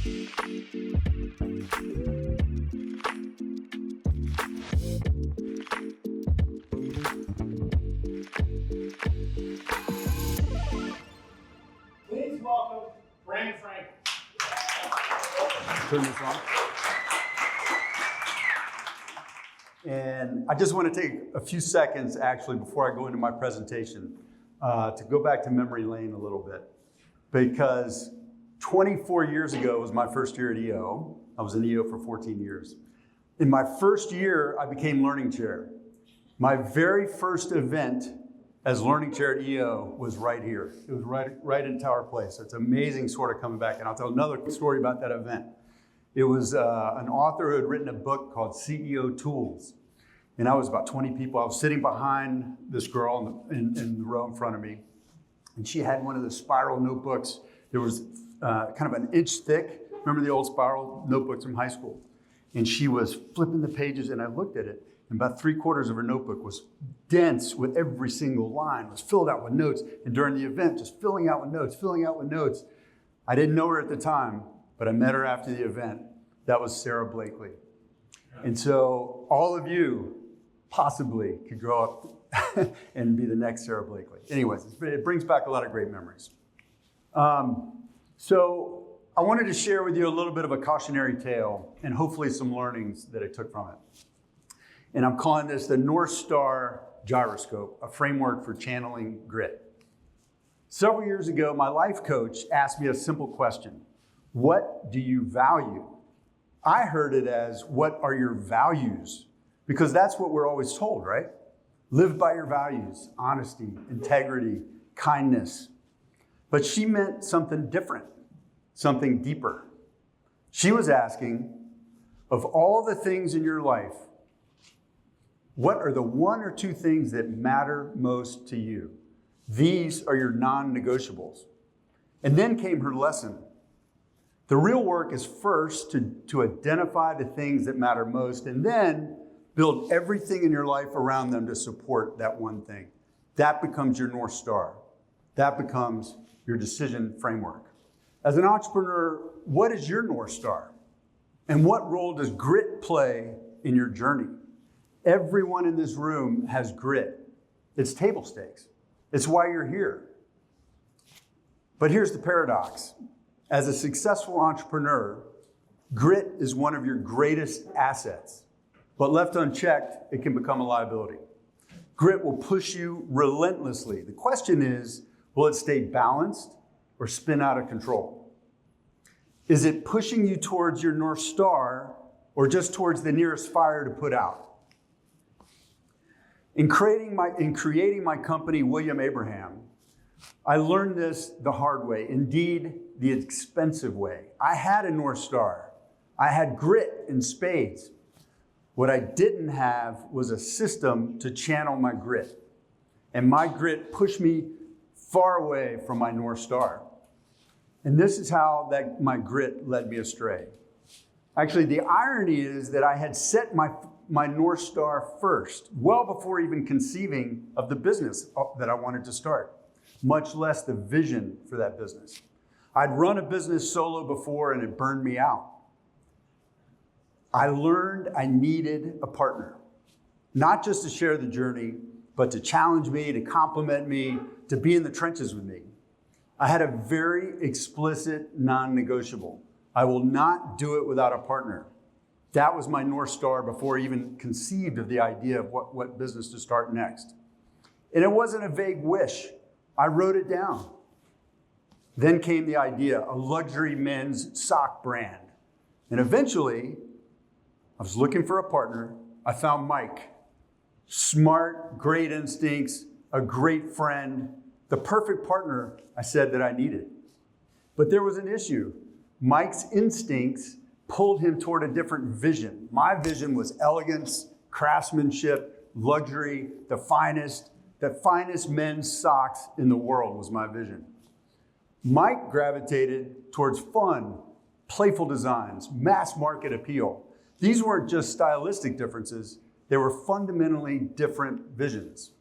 Please welcome Bram Frankel. Turn this on. And I just want to take a few seconds, actually, before I go into my presentation, to go back to memory lane a little bit. Because 24 years ago was my first year at EO. I was in EO for 14 years. In my first year, I became learning chair. My very first event as learning chair at EO was right here. It was right in Tower Place. It's amazing sort of coming back. And I'll tell another story about that event. It was an author who had written a book called CEO Tools. And I was about 20 people. I was sitting behind this girl in the row in front of me. And she had one of the spiral notebooks. There was kind of an inch thick. Remember the old spiral notebooks from high school? And she was flipping the pages, and I looked at it. And about 3/4 of her notebook was dense with every single line, was filled out with notes. And during the event, just filling out with notes. I didn't know her at the time, but I met her after the event. That was Sarah Blakely. And so all of you possibly could grow up and be the next Sarah Blakely. Anyways, it brings back a lot of great memories. So I wanted to share with you a little bit of a cautionary tale and hopefully some learnings that I took from it. And I'm calling this the North Star Gyroscope, a framework for channeling grit. Several years ago, my life coach asked me a simple question. What do you value? I heard it as, what are your values? Because that's what we're always told, right? Live by your values, honesty, integrity, kindness. But she meant something different, something deeper. She was asking, of all the things in your life, what are the one or two things that matter most to you? These are your non-negotiables. And then came her lesson. The real work is first to identify the things that matter most and then build everything in your life around them to support that one thing. That becomes your North Star. That becomes your decision framework. As an entrepreneur, what is your North Star? And what role does grit play in your journey? Everyone in this room has grit. It's table stakes. It's why you're here. But here's the paradox. As a successful entrepreneur, grit is one of your greatest assets. But left unchecked, it can become a liability. Grit will push you relentlessly. The question is, will it stay balanced or spin out of control? Is it pushing you towards your North Star or just towards the nearest fire to put out? In creating my company, William Abraham, I learned this the hard way, indeed, the expensive way. I had a North Star. I had grit in spades. What I didn't have was a system to channel my grit. And my grit pushed me far away from my North Star. And this is how my grit led me astray. Actually, the irony is that I had set my North Star first, well before even conceiving of the business that I wanted to start, much less the vision for that business. I'd run a business solo before and it burned me out. I learned I needed a partner, not just to share the journey, but to challenge me, to compliment me, to be in the trenches with me. I had a very explicit non-negotiable. I will not do it without a partner. That was my North Star before I even conceived of the idea of what business to start next. And it wasn't a vague wish. I wrote it down. Then came the idea, a luxury men's sock brand. And eventually, I was looking for a partner. I found Mike. Smart, great instincts, a great friend, the perfect partner I said that I needed. But there was an issue. Mike's instincts pulled him toward a different vision. My vision was elegance, craftsmanship, luxury, the finest men's socks in the world was my vision. Mike gravitated towards fun, playful designs, mass market appeal. These weren't just stylistic differences, they were fundamentally different visions.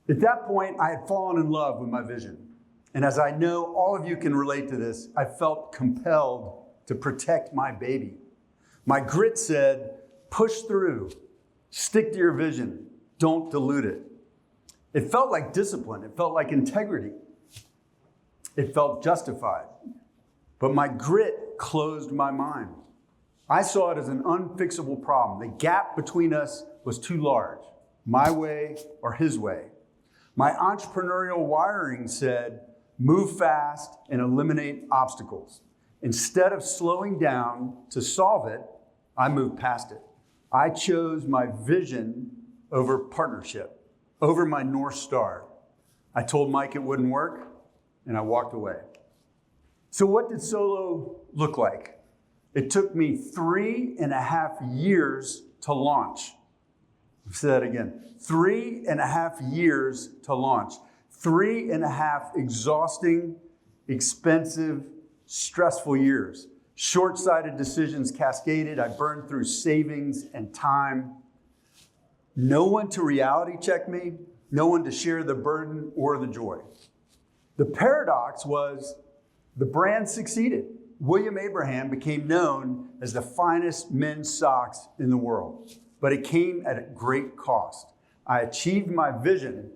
At that point, I had fallen in love with my vision. And as I know all of you can relate to this, I felt compelled to protect my baby. My grit said, push through, stick to your vision, don't dilute it. It felt like discipline. It felt like integrity. It felt justified. But my grit closed my mind. I saw it as an unfixable problem. The gap between us was too large, my way or his way. My entrepreneurial wiring said, move fast and eliminate obstacles. Instead of slowing down to solve it, I moved past it. I chose my vision over partnership, over my North Star. I told Mike it wouldn't work, and I walked away. So what did solo look like? It took me 3.5 years to launch. I'll say that again. 3.5 years to launch. 3.5 exhausting, expensive, stressful years. Short-sighted decisions cascaded. I burned through savings and time. No one to reality check me. No one to share the burden or the joy. The paradox was the brand succeeded. William Abraham became known as the finest men's socks in the world, but it came at a great cost. I achieved my vision,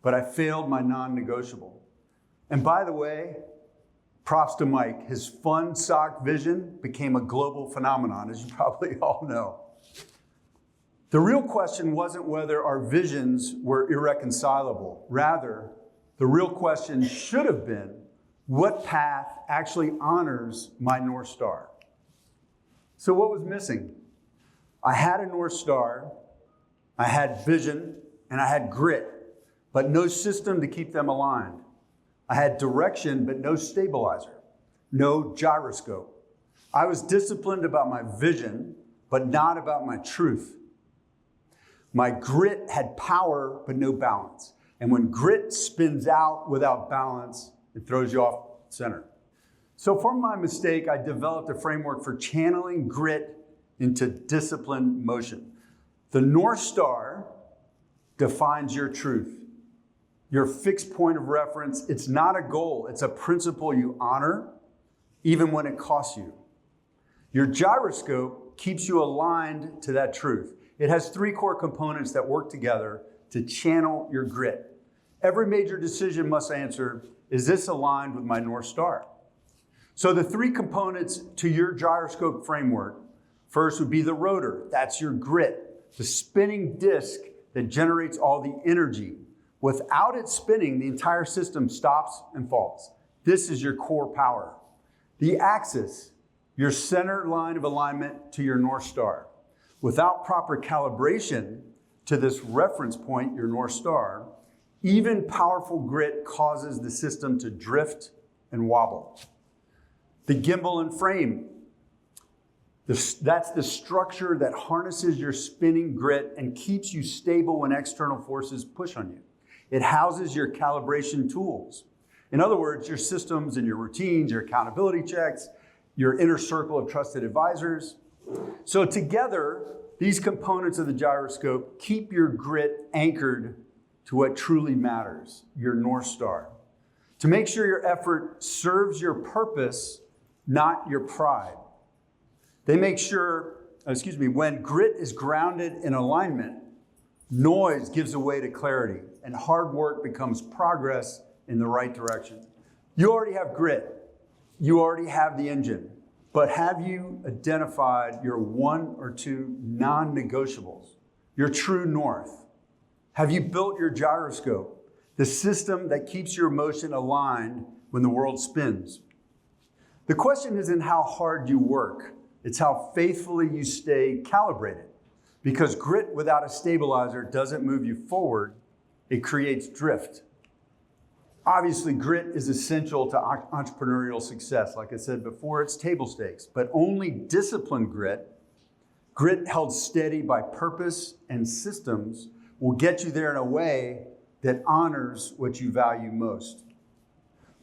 but I failed my non-negotiable. And by the way, props to Mike. His fun sock vision became a global phenomenon, as you probably all know. The real question wasn't whether our visions were irreconcilable. Rather, the real question should have been, what path actually honors my North Star? So what was missing? I had a North Star, I had vision, and I had grit, but no system to keep them aligned. I had direction, but no stabilizer, no gyroscope. I was disciplined about my vision, but not about my truth. My grit had power, but no balance. And when grit spins out without balance, it throws you off center. So from my mistake, I developed a framework for channeling grit into disciplined motion. The North Star defines your truth, your fixed point of reference. It's not a goal, it's a principle you honor, even when it costs you. Your gyroscope keeps you aligned to that truth. It has 3 core components that work together to channel your grit. Every major decision must answer, is this aligned with my North Star? So the 3 components to your gyroscope framework, first would be the rotor. That's your grit, the spinning disc that generates all the energy. Without it spinning, the entire system stops and falls. This is your core power. The axis, your center line of alignment to your North Star. Without proper calibration to this reference point, your North Star, even powerful grit causes the system to drift and wobble. The gimbal and frame, that's the structure that harnesses your spinning grit and keeps you stable when external forces push on you. It houses your calibration tools. In other words, your systems and your routines, your accountability checks, your inner circle of trusted advisors. So together, these components of the gyroscope keep your grit anchored to what truly matters, your North Star. To make sure your effort serves your purpose, not your pride. They make sure, when grit is grounded in alignment, noise gives way to clarity, and hard work becomes progress in the right direction. You already have grit. You already have the engine. But have you identified your 1 or 2 non-negotiables, your true north? Have you built your gyroscope, the system that keeps your motion aligned when the world spins? The question isn't how hard you work, it's how faithfully you stay calibrated. Because grit without a stabilizer doesn't move you forward, it creates drift. Obviously, grit is essential to entrepreneurial success. Like I said before, it's table stakes, but only disciplined grit held steady by purpose and systems, will get you there in a way that honors what you value most.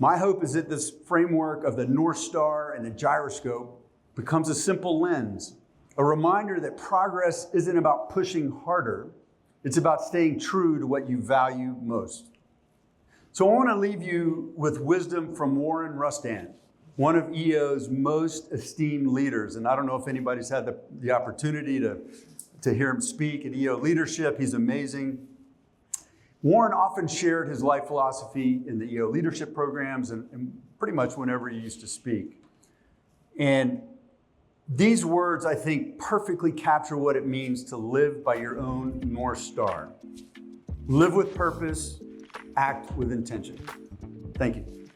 My hope is that this framework of the North Star and the gyroscope becomes a simple lens, a reminder that progress isn't about pushing harder, it's about staying true to what you value most. So I want to leave you with wisdom from Warren Rustand. one of EO's most esteemed leaders. And I don't know if anybody's had the opportunity to hear him speak at EO Leadership. He's amazing. Warren often shared his life philosophy in the EO leadership programs and pretty much whenever he used to speak. And these words, I think, perfectly capture what it means to live by your own North Star. Live with purpose, act with intention. Thank you.